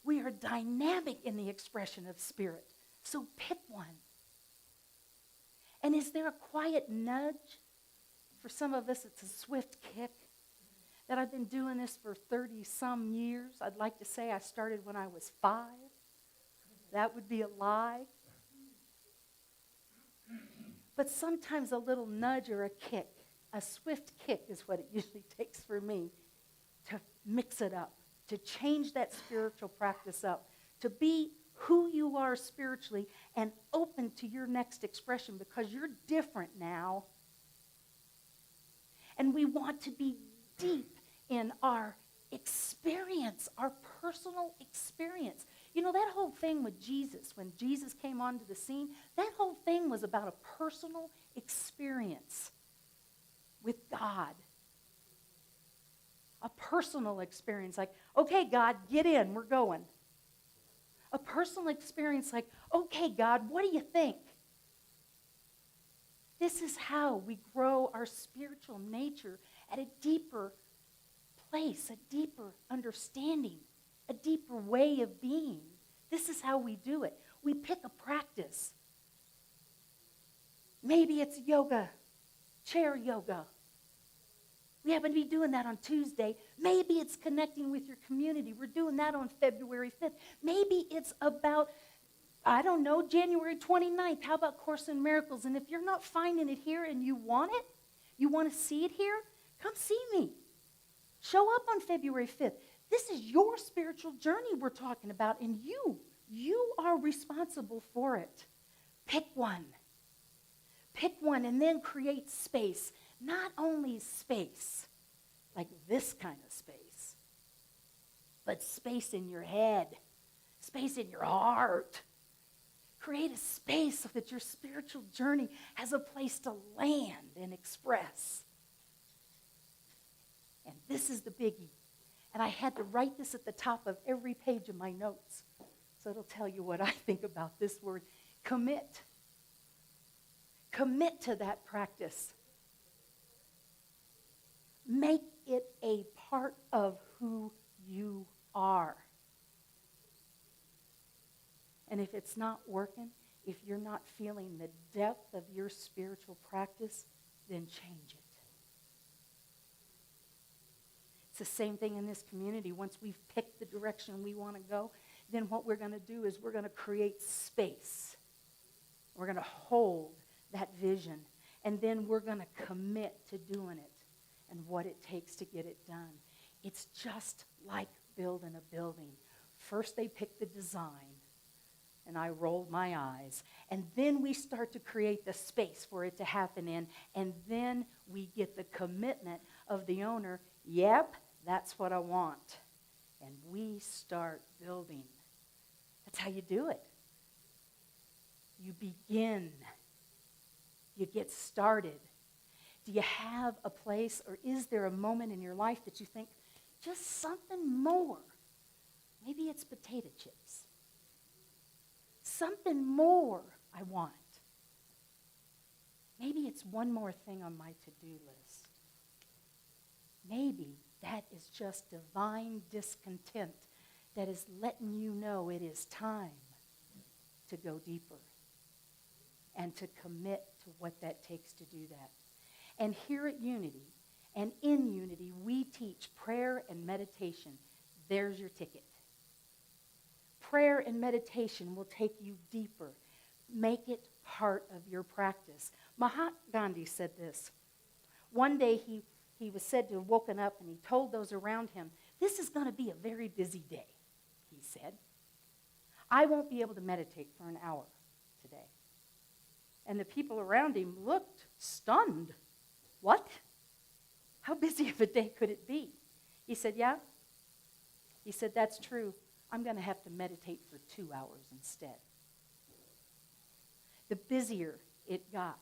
We are dynamic in the expression of Spirit. So pick one. And is there a quiet nudge? For some of us, it's a swift kick. That I've been doing this for 30-some years. I'd like to say I started when I was 5. That would be a lie. But sometimes a little nudge or a kick, a swift kick is what it usually takes for me to mix it up, to change that spiritual practice up, to be who you are spiritually and open to your next expression because you're different now. And we want to be deep in our experience, our personal experience. You know, that whole thing with Jesus, when Jesus came onto the scene, that whole thing was about a personal experience with God. A personal experience, like, okay, God, get in, we're going. A personal experience like, okay, God, what do you think? This is how we grow our spiritual nature at a deeper place, a deeper understanding, a deeper way of being. This is how we do it. We pick a practice. Maybe it's yoga, chair yoga. We happen to be doing that on Tuesday. Maybe it's connecting with your community. We're doing that on February 5th. Maybe it's about, I don't know, January 29th. How about Course in Miracles? And if you're not finding it here and you want to see it here, come see me. Show up on February 5th. This is your spiritual journey we're talking about, and you are responsible for it. Pick one. Pick one and then create space. Not only space, like this kind of space, but space in your head, space in your heart. Create a space so that your spiritual journey has a place to land and express. And this is the biggie. And I had to write this at the top of every page of my notes. So it'll tell you what I think about this word. Commit. Commit to that practice. Make it a part of who you are. And if it's not working, if you're not feeling the depth of your spiritual practice, then change it. It's the same thing in this community. Once we've picked the direction we want to go, then what we're going to do is we're going to create space. We're going to hold that vision. And then we're going to commit to doing it and what it takes to get it done. It's just like building a building. First they pick the design, and I rolled my eyes. And then we start to create the space for it to happen in. And then we get the commitment of the owner, yep, that's what I want. And we start building. That's how you do it. You begin. You get started. Do you have a place, or is there a moment in your life that you think, just something more? Maybe it's potato chips. Something more I want. Maybe it's one more thing on my to-do list. Maybe that is just divine discontent that is letting you know it is time to go deeper and to commit to what that takes to do that. And here at Unity, and in Unity, we teach prayer and meditation. There's your ticket. Prayer and meditation will take you deeper. Make it part of your practice. Mahatma Gandhi said this. One day he was said to have woken up and he told those around him, this is going to be a very busy day, he said. I won't be able to meditate for an hour today. And the people around him looked stunned. What? How busy of a day could it be? He said, yeah. He said, that's true. I'm going to have to meditate for 2 hours instead. The busier it got,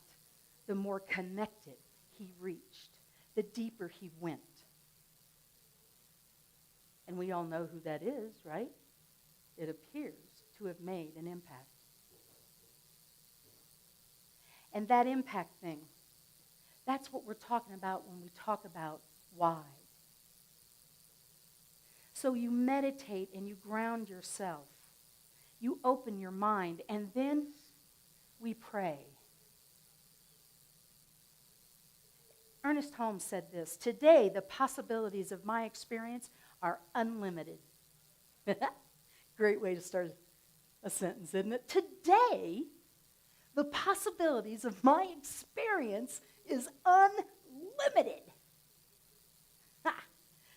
the more connected he reached, the deeper he went. And we all know who that is, right? It appears to have made an impact. And that impact thing, that's what we're talking about when we talk about why. So you meditate and you ground yourself. You open your mind, and then we pray. Ernest Holmes said this, today the possibilities of my experience are unlimited. Great way to start a sentence, isn't it? Today, the possibilities of my experience is unlimited.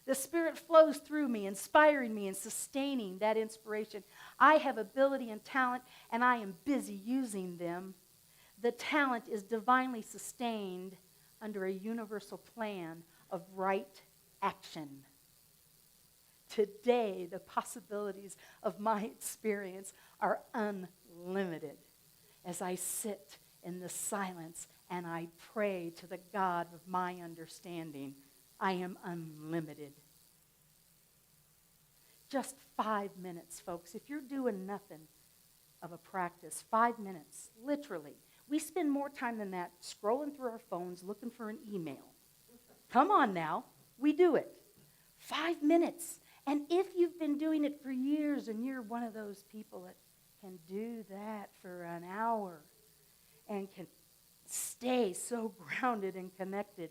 The Spirit flows through me, inspiring me and sustaining that inspiration. I have ability and talent, and I am busy using them. The talent is divinely sustained under a universal plan of right action. Today, the possibilities of my experience are unlimited as I sit in the silence and I pray to the God of my understanding. I am unlimited. Just 5 minutes, folks. If you're doing nothing of a practice, 5 minutes, literally. We spend more time than that scrolling through our phones looking for an email. Come on now. We do it. 5 minutes. And if you've been doing it for years and you're one of those people that can do that for an hour and can stay so grounded and connected,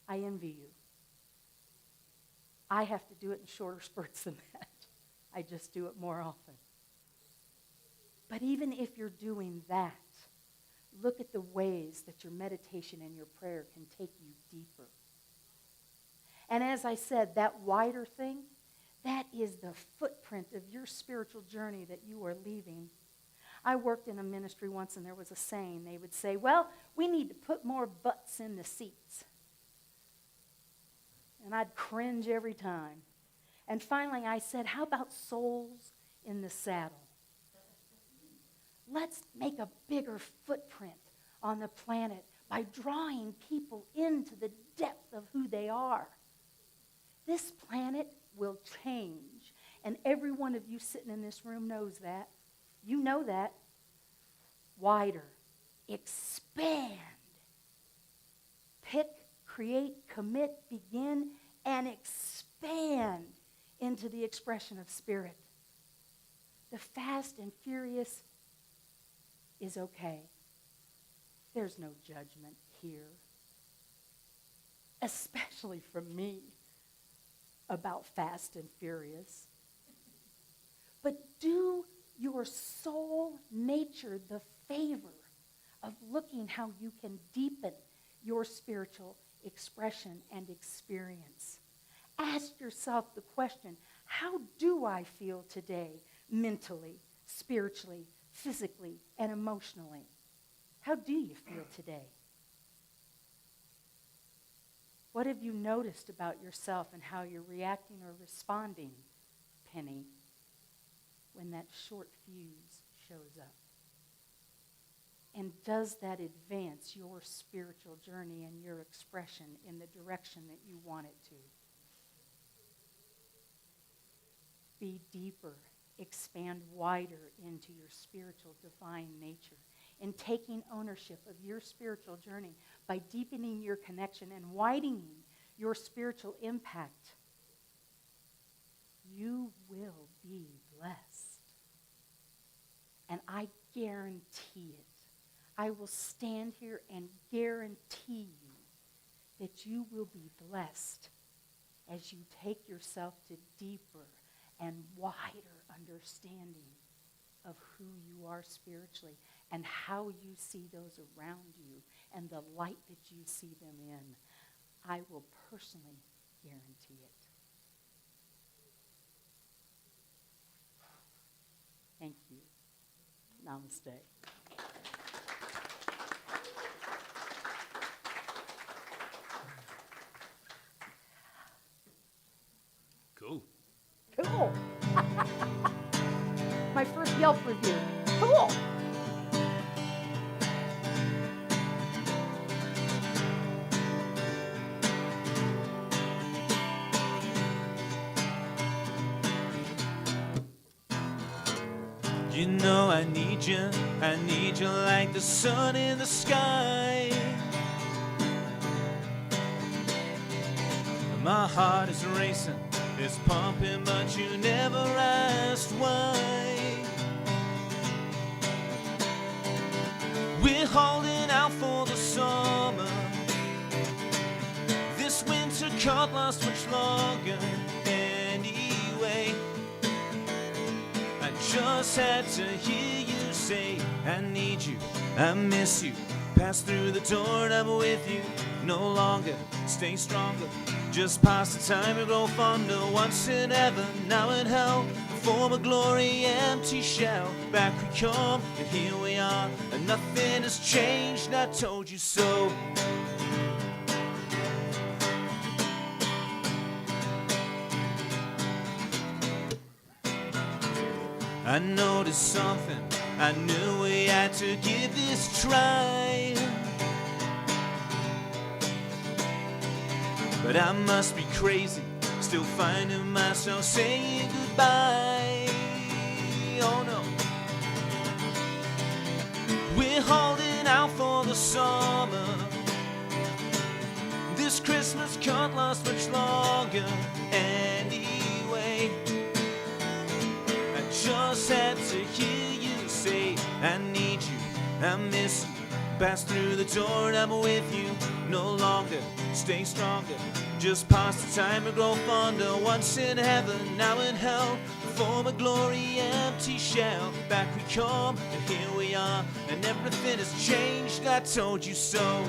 I envy you. I have to do it in shorter spurts than that. I just do it more often. But even if you're doing that, look at the ways that your meditation and your prayer can take you deeper. And as I said, that wider thing, that is the footprint of your spiritual journey that you are leaving. I worked in a ministry once, and there was a saying. They would say, well, we need to put more butts in the seats. And I'd cringe every time. And finally I said, how about souls in the saddle? Let's make a bigger footprint on the planet by drawing people into the depth of who they are. This planet will change. And every one of you sitting in this room knows that. You know that. Wider. Expand. Pick create, commit, begin, and expand into the expression of spirit. The fast and furious is okay. There's no judgment here, especially from me about fast and furious. But do your soul nature the favor of looking how you can deepen your spiritual expression and experience. Ask yourself the question, how do I feel today, mentally, spiritually, physically, and emotionally? How do you feel today? What have you noticed about yourself and how you're reacting or responding, Penni, when that short fuse shows up? And does that advance your spiritual journey and your expression in the direction that you want it to? Be deeper, expand wider into your spiritual divine nature, in taking ownership of your spiritual journey by deepening your connection and widening your spiritual impact. You will be blessed. And I guarantee it. I will stand here and guarantee you that you will be blessed as you take yourself to deeper and wider understanding of who you are spiritually and how you see those around you and the light that you see them in. I will personally guarantee it. Thank you. Namaste. Cool. Cool. My first Yelp review. Cool. You know I need you like the sun in the sky. My heart is racing, it's pumping, but you never asked why. We're holding out for the summer. This winter can't last much longer anyway. I just had to hear you say, I need you, I miss you. Pass through the door and I'm with you. No longer, stay stronger. Just past the time and grow fonder. Once in heaven, now in hell. For a glory, empty shell. Back we come, and here we are. And nothing has changed, I told you so. I noticed something, I knew we had to give this a try. But I must be crazy, still finding myself saying goodbye. Oh no. We're holding out for the summer. This Christmas can't last much longer anyway. I just had to hear you say, I need you, I miss you. Pass through the door and I'm with you. No longer, stay stronger. Just past the time and grow fonder. Once in heaven, now in hell. For a glory, empty shell. Back we come, and here we are. And everything has changed, I told you so.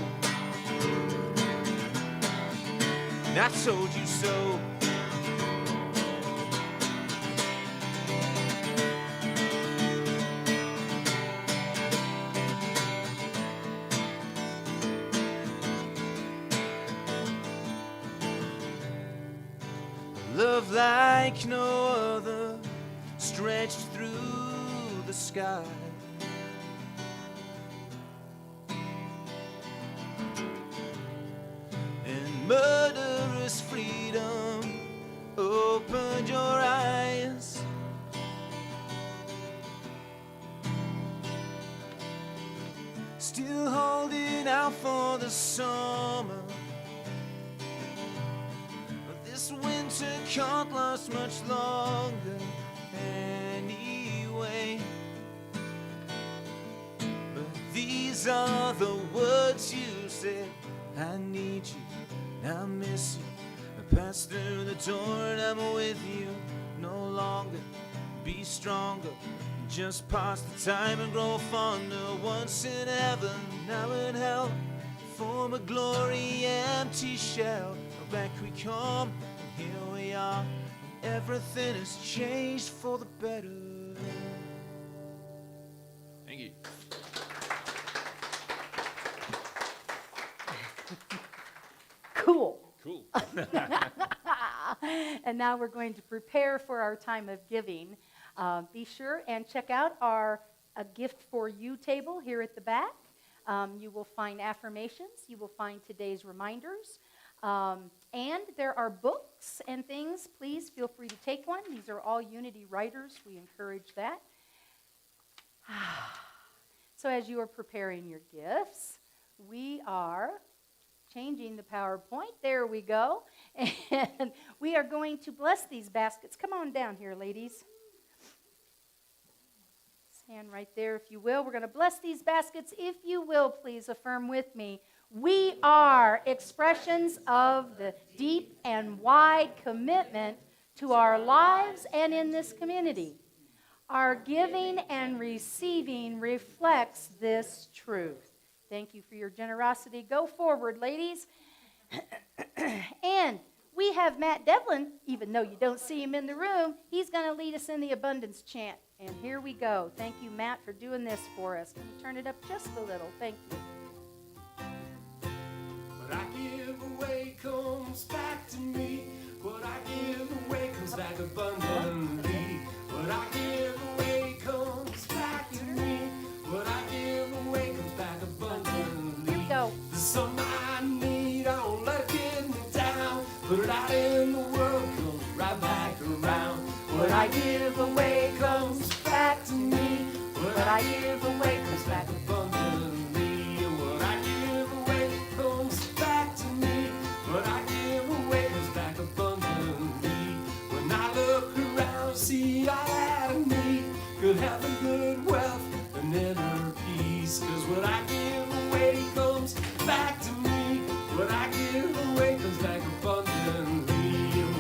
I told you so. Love like no other, stretched through the sky. And murderous freedom opened your eyes. Still holding out for the summer. this winter can't last much longer anyway. But these are the words you said. I need you, I miss you. I pass through the door and I'm with you. No longer be stronger. Just pass the time and grow fonder. Once in heaven, now in hell. Form a glory, empty shell. Back we come, and here we are. And everything has changed for the better. Thank you. Cool. Cool. And now we're going to prepare for our time of giving. Be sure and check out our A Gift for You table here at the back. You will find affirmations. You will find today's reminders. And there are books and things. Please feel free to take one. These are all Unity writers. We encourage that. So as you are preparing your gifts, we are changing the PowerPoint. There we go. And we are going to bless these baskets. Come on down here, ladies. Stand right there, if you will. We're going to bless these baskets. If you will, please affirm with me. We are expressions of the deep and wide commitment to our lives and in this community. Our giving and receiving reflects this truth. Thank you for your generosity. Go forward, ladies. And we have Matt Devlin, even though you don't see him in the room, he's going to lead us in the abundance chant. And here we go. Thank you, Matt, for doing this for us. Can you turn it up just a little? Thank you. What I give away comes back to me. What I give away comes back abundantly. What I give away comes back to me. What I give away comes back abundantly. Here we go. There's something I need, I won't let it get me down. Put it out in the world, comes right back around. What I give away comes back to me. What I give away comes back abundantly. What I give away comes back to me. What I give away comes back abundantly. When I look around, see all that I need. Good health and good wealth and inner peace. 'Cause what I give away comes back to me. What I give away comes back abundantly.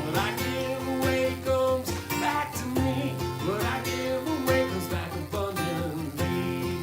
What I give away comes back to me. What I give away comes back abundantly.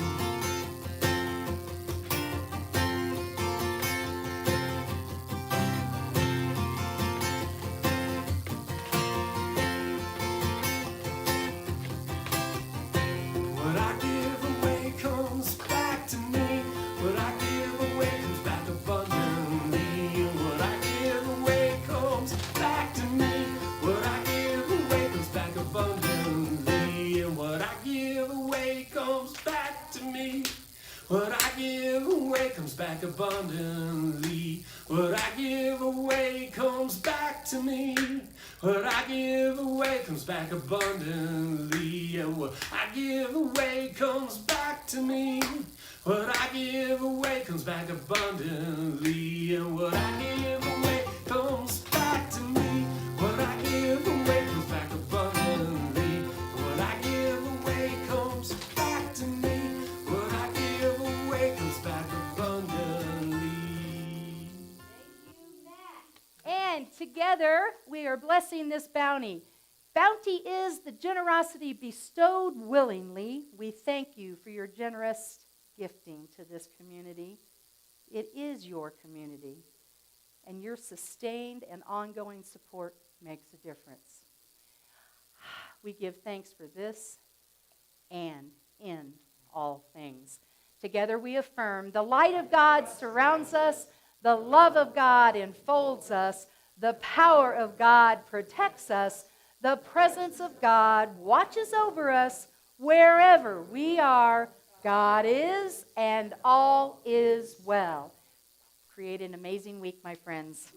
What I give away comes back to me. What I give away comes back abundantly. What I give away comes back to me. What I give away comes back abundantly. And what I give away comes back to me. What I give away comes back abundantly. What I give away comes back to me. What I give away comes back abundantly. And what I give away comes back to me. What I give away comes back abundantly. And what I give away comes back to me. What I give away comes back abundantly. What I give away comes back to me. What I give away comes back abundantly. And together, we are blessing this bounty. Bounty is the generosity bestowed willingly. We thank you for your generous gifting to this community. It is your community, and your sustained and ongoing support makes a difference. We give thanks for this and in all things. Together we affirm the light of God surrounds us, the love of God enfolds us, the power of God protects us, the presence of God watches over us wherever we are. God is, and all is well. Create an amazing week, my friends.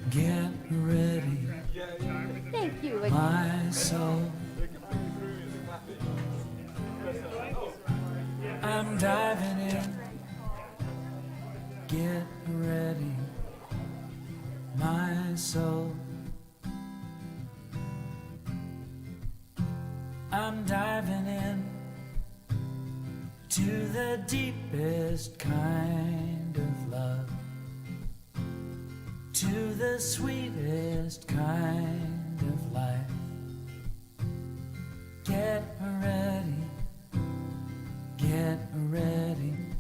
Get ready. Thank you. My Get ready, my soul. I'm diving in to the deepest kind of love, to the sweetest kind of life. Get ready, get ready.